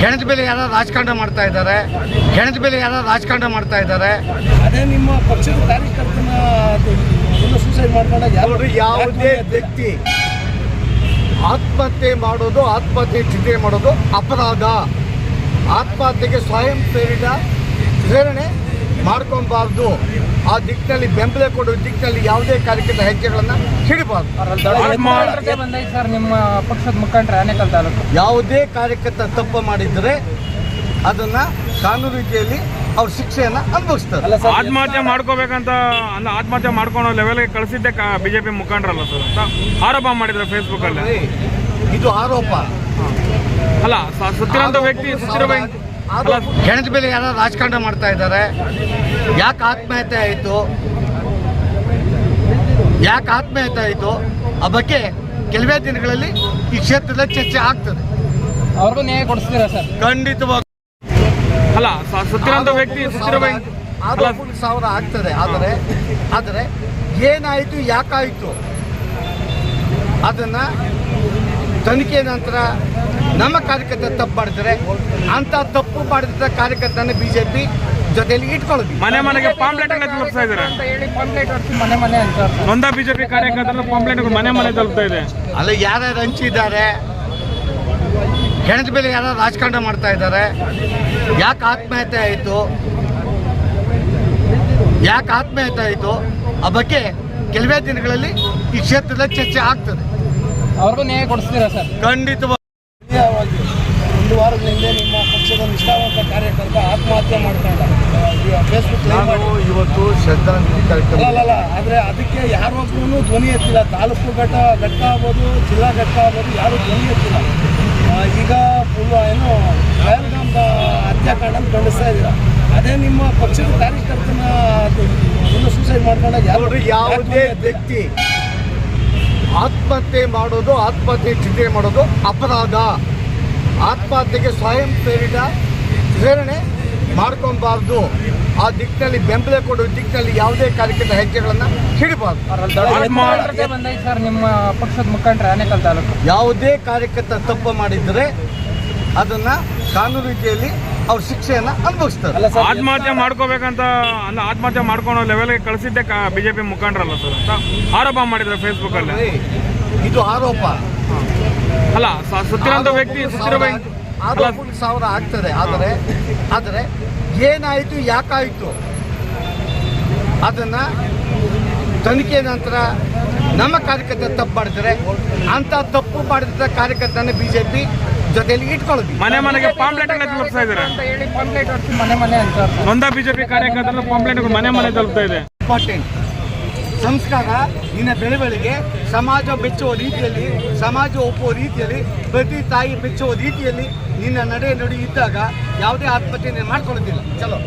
ಹೆಣದ ಮೇಲೆ ಯಾರು ರಾಜಕಾರಣ ಮಾಡ್ತಾ ಇದ್ದಾರೆ, ಹೆಣದ ಮೇಲೆ ಯಾರು ರಾಜಕಾರಣ ಮಾಡ್ತಾ ಇದ್ದಾರೆ. ಅದೇ ನಿಮ್ಮ ಪಕ್ಷದ ಕಾರ್ಯಕರ್ತನ ಸೂಸೈಡ್ ಮಾಡ್ಕೊಂಡಾಗ ಯಾವುದೇ ವ್ಯಕ್ತಿ ಆತ್ಮಹತ್ಯೆ ಮಾಡೋದು, ಆತ್ಮಹತ್ಯೆ ಚಿಂತೆ ಮಾಡೋದು ಅಪರಾಧ. ಆತ್ಮಹತ್ಯೆಗೆ ಸ್ವಯಂ ಪ್ರೇರಣೆ ಮಾಡ್ಕೊಬಾರ್ದು. ಆ ದಿಕ್ಕಿನಲ್ಲಿ ಬೆಂಬಲ ಕೊಡುವ ದಿಕ್ಕಿನಲ್ಲಿ ಯಾವುದೇ ಕಾರ್ಯಕರ್ತ ಹೆಜ್ಜೆಗಳನ್ನು ಹಿಡಬಾರ್ದು. ಸರ್, ನಿಮ್ಮ ಪಕ್ಷದ ಮುಖಂಡರು ಆನೇಕಲ್ ತಾಲೂಕು ಯಾವುದೇ ಕಾರ್ಯಕರ್ತ ತಪ್ಪು ಮಾಡಿದರೆ ಅದನ್ನ ಕಾನೂನು ರೀತಿಯಲ್ಲಿ ಅವ್ರ ಶಿಕ್ಷೆಯನ್ನು ಅನುಭವಿಸ್ತಾರೆ. ಆತ್ಮಹತ್ಯೆ ಮಾಡ್ಕೋಬೇಕಂತ ಅಲ್ಲ, ಆತ್ಮಹತ್ಯೆ ಮಾಡ್ಕೊಳೋ ಲೆವೆಲ್ಗೆ ಕಳಿಸಿದ್ದೆ ಬಿಜೆಪಿ ಮುಖಂಡರಲ್ಲ ಸರ್ ಅಂತ ಆರೋಪ ಮಾಡಿದ್ರೆ ಫೇಸ್ಬುಕ್ ಅಲ್ಲಿ. ಇದು ಆರೋಪ ಅಲ್ಲ, ಸತ್ತಿರೋಂಥ ವ್ಯಕ್ತಿ ಹೆಣದ ಮೇಲೆ ಯಾರು ರಾಜಕಾರಣ ಮಾಡ್ತಾ ಇದ್ದಾರೆ. ಯಾಕೆ ಆತ್ಮಹತ್ಯೆ ಆಯಿತು, ಆ ಬಗ್ಗೆ ಕೆಲವೇ ದಿನಗಳಲ್ಲಿ ಈ ಕ್ಷೇತ್ರದಲ್ಲಿ ಚರ್ಚೆ ಆಗ್ತದೆ. ಅವ್ರಿಗೂ ನ್ಯಾಯ ಕೊಡಿಸ್ತೀರಾ ಸರ್? ಖಂಡಿತವಾಗಿ. ಅಲ್ಲ, ಸತ್ತಿರೋಂಥ ವ್ಯಕ್ತಿ ಸಾವಿರ ಆಗ್ತದೆ. ಆದರೆ ಏನಾಯಿತು, ಯಾಕಾಯಿತು ಅದನ್ನ ತನಿಖೆ ನಂತರ ನಮ್ಮ ಕಾರ್ಯಕರ್ತ ತಪ್ಪು ಮಾಡಿದರೆ ಅಂತ ತಪ್ಪು ಮಾಡಿದ ಕಾರ್ಯಕರ್ತನ ಬಿಜೆಪಿ ಜೊತೆಯಲ್ಲಿ ಇಟ್ಕೊಳ್ಳೋದು. ಮನೆಗೆ ಪಾಂಪ್ಲೆಟ್ ಎಲ್ಲ ತಲುಪ್ತಾ ಇದ್ದಾರೆ. ನೊಂದ ಬಿಜೆಪಿ ಕಾರ್ಯಕರ್ತರ ಪಾಂಪ್ಲೆಟ್ ಮನೆ ತಲುಪ್ತಾ ಇದೆ. ಅಲ್ಲ, ಯಾರ್ಯಾರು ಹಂಚಿದ್ದಾರೆ, ಹೆಣದ ಮೇಲೆ ಯಾರು ರಾಜಕಾರಣ ಮಾಡ್ತಾ ಇದ್ದಾರೆ. ಯಾಕೆ ಆತ್ಮಹತ್ಯೆ ಆಯಿತು, ಆ ಬಗ್ಗೆ ಕೆಲವೇ ದಿನಗಳಲ್ಲಿ ಈ ಕ್ಷೇತ್ರದಲ್ಲಿ ಚರ್ಚೆ ಆಗ್ತದೆ. ಅವ್ರಿಗೂ ನ್ಯಾಯ ಕೊಡಿಸ್ತೀರಾ ಸರ್? ಖಂಡಿತವಾಗಿ. ಒಂದು ವಾರದ ಹಿಂದೆ ನಿಮ್ಮ ಪಕ್ಷದ ನಿಷ್ಠಾವಂತ ಕಾರ್ಯಕರ್ತ ಆತ್ಮಹತ್ಯೆ ಮಾಡ್ಕೊಂಡ ಫೇಸ್ಬುಕ್ ಇವತ್ತು ಶ್ರದ್ಧಾಂಜಲಿ ಕಾರ್ಯಕ್ರಮ ಅಲ್ಲ, ಆದರೆ ಅದಕ್ಕೆ ಯಾರೊಬ್ಬರೂ ಧ್ವನಿ ಎತ್ತಿಲ್ಲ. ತಾಲೂಕು ಘಟ್ಟ ಆಗ್ಬೋದು, ಜಿಲ್ಲಾ ಘಟ್ಟ ಆಗ್ಬೋದು, ಯಾರೂ ಧ್ವನಿ ಎತ್ತಿಲ್ಲ. ಈಗ ಪಹಲ್ಗಾಮ್ದ ಹತ್ಯಾಕಾಂಡ ಖಂಡಿಸ್ತಾ ಇದ್ದೀರಾ. ಅದೇ ನಿಮ್ಮ ಪಕ್ಷದ ಕಾರ್ಯಕರ್ತನ ಸೂಸೈಡ್ ಮಾಡ್ಕೊಂಡಾಗ ಯಾವುದೇ ವ್ಯಕ್ತಿ ಆತ್ಮಹತ್ಯೆ ಮಾಡೋದು, ಆತ್ಮಹತ್ಯೆ ಚಿಂತೆ ಮಾಡೋದು ಅಪರಾಧ. ಆತ್ಮಹತ್ಯೆಗೆ ಸ್ವಯಂ ಪ್ರೇರಣೆ ಮಾಡ್ಕೊಬಾರ್ದು. ಆ ದಿಕ್ಕಿನಲ್ಲಿ ಬೆಂಬಲ ಕೊಡುವ ದಿಕ್ಕಿನಲ್ಲಿ ಯಾವುದೇ ಕಾರ್ಯಕರ್ತ ಹೆಜ್ಜೆಗಳನ್ನು ಹಿಡಬಾರ್ದು. ಸರ್, ನಿಮ್ಮ ಪಕ್ಷದ ಮುಖಂಡರು ಆನೇಕಲ್ ತಾಲೂಕು ಯಾವುದೇ ಕಾರ್ಯಕರ್ತ ತಪ್ಪು ಮಾಡಿದರೆ ಅದನ್ನ ಕಾನೂನು ರೀತಿಯಲ್ಲಿ ಅವ್ರ ಶಿಕ್ಷೆಯನ್ನು ಅನುಭವಿಸ್ತಾರೆ. ಆತ್ಮಹತ್ಯೆ ಮಾಡ್ಕೋಬೇಕಂತ ಅಲ್ಲ, ಆತ್ಮಹತ್ಯೆ ಮಾಡ್ಕೊಳೋ ಲೆವೆಲ್ಗೆ ಕಳಿಸಿದ್ದೆ ಬಿಜೆಪಿ ಮುಖಂಡರಲ್ಲ ಸರ್ ಅಂತ ಆರೋಪ ಮಾಡಿದ್ರೆ ಫೇಸ್ಬುಕ್ ಅಲ್ಲಿ. ಇದು ಆರೋಪ ಅಲ್ಲ, ಸತ್ತಿರೋಂಥ ವ್ಯಕ್ತಿ ಸಾವಿರ ಆಗ್ತದೆ. ಆದರೆ ಏನಾಯಿತು, ಯಾಕಾಯಿತು ಅದನ್ನ ತನಿಖೆ ನಂತರ ನಮ್ಮ ಕಾರ್ಯಕರ್ತ ತಪ್ಪು ಮಾಡಿದರೆ ಅಂತ ತಪ್ಪು ಮಾಡಿದ ಕಾರ್ಯಕರ್ತನ ಬಿಜೆಪಿ ಜೊತೆಯಲ್ಲಿ ಇಟ್ಕೊಳ್ಳೋದು. ಮನೆಗೆ ಪಾಂಪ್ಲೆಟ್ ಎಲ್ಲ ತಲುಪ್ತಾ ಇದ್ದಾರೆ. ನೊಂದ ಬಿಜೆಪಿ ಕಾರ್ಯಕರ್ತರ ಪಾಂಪ್ಲೆಟ್ ಮನೆ ತಲುಪ್ತಾ ಇದೆ. ಇಂಪಾರ್ಟೆಂಟ್ ಸಂಸ್ಕಾರ ನಿನ್ನ ಬೆಳವಣಿಗೆ, ಸಮಾಜ ಬೆಚ್ಚುವ ರೀತಿಯಲ್ಲಿ, ಸಮಾಜ ಒಪ್ಪುವ ರೀತಿಯಲ್ಲಿ, ಪ್ರತಿ ತಾಯಿ ಬೆಚ್ಚುವ ರೀತಿಯಲ್ಲಿ ನಿನ್ನ ನಡೆ ನುಡಿ ಇದ್ದಾಗ ಯಾವುದೇ ಆತ್ಮಹತ್ಯೆ ಮಾಡ್ಕೊಳ್ಳೋದಿಲ್ಲ. ಚಲೋ.